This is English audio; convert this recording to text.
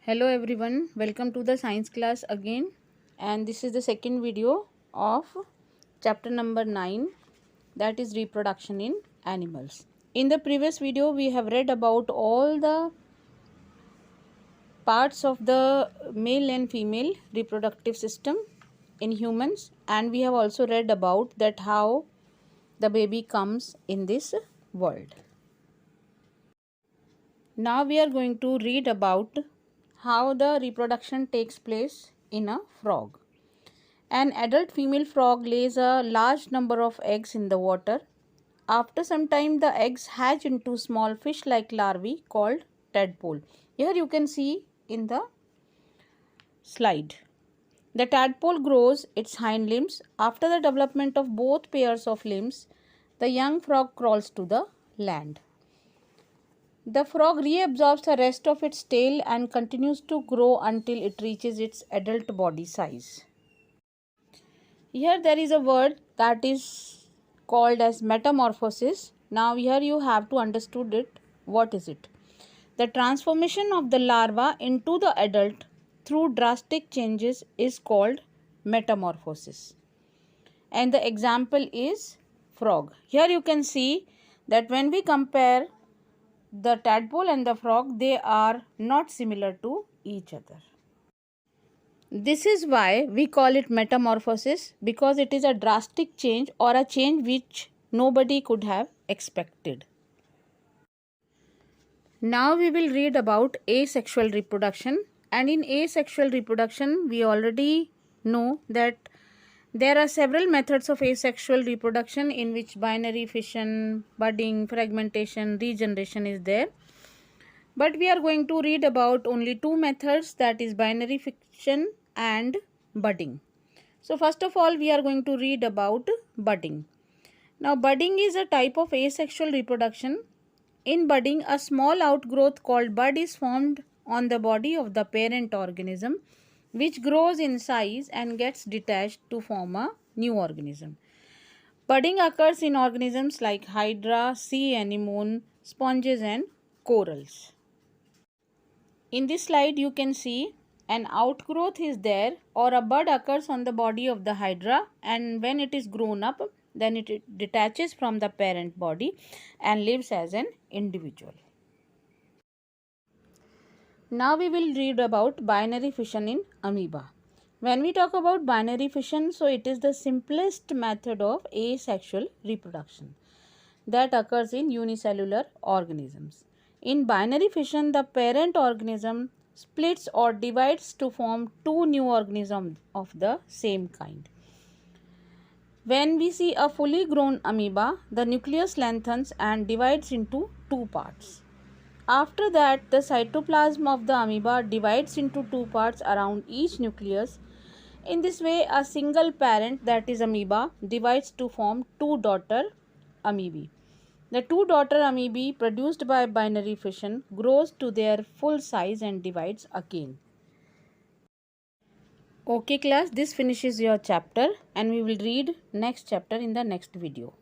Hello everyone, welcome to the science class again, and this is the second video of chapter number 9, that is reproduction in animals. In the previous video we have read about all the parts of the male and female reproductive system in humans, and we have also read about that how the baby comes in this world. Now we are going to read about how the reproduction takes place in a frog. An adult female frog lays a large number of eggs in the water. After some time, the eggs hatch into small fish-like larvae called tadpole. Here you can see in the slide. The tadpole grows its hind limbs. After the development of both pairs of limbs, the young frog crawls to the land. The frog reabsorbs the rest of its tail and continues to grow until it reaches its adult body size. Here there is a word that is called as metamorphosis. Now here you have to understand it. What is it? The transformation of the larva into the adult through drastic changes is called metamorphosis. And the example is frog. Here you can see that when we compare the tadpole and the frog, they are not similar to each other. This is why we call it metamorphosis, because it is a drastic change or a change which nobody could have expected. Now we will read about asexual reproduction, and in asexual reproduction we already know that there are several methods of asexual reproduction in which binary fission, budding, fragmentation, regeneration is there. But we are going to read about only two methods, that is binary fission and budding. So first of all we are going to read about budding. Now budding is a type of asexual reproduction. In budding, a small outgrowth called bud is formed on the body of the parent organism, which grows in size and gets detached to form a new organism. Budding occurs in organisms like hydra, sea anemone, sponges and corals. In this slide you can see an outgrowth is there, or a bud occurs on the body of the hydra, and when it is grown up then it detaches from the parent body and lives as an individual. Now we will read about binary fission in amoeba. When we talk about binary fission, so it is the simplest method of asexual reproduction that occurs in unicellular organisms. In binary fission, the parent organism splits or divides to form two new organisms of the same kind. When we see a fully grown amoeba, the nucleus lengthens and divides into two parts. After that, the cytoplasm of the amoeba divides into two parts around each nucleus. In this way, a single parent, that is amoeba, divides to form two daughter amoebae. The two daughter amoebae produced by binary fission grows to their full size and divides again. Okay class, this finishes your chapter and we will read next chapter in the next video.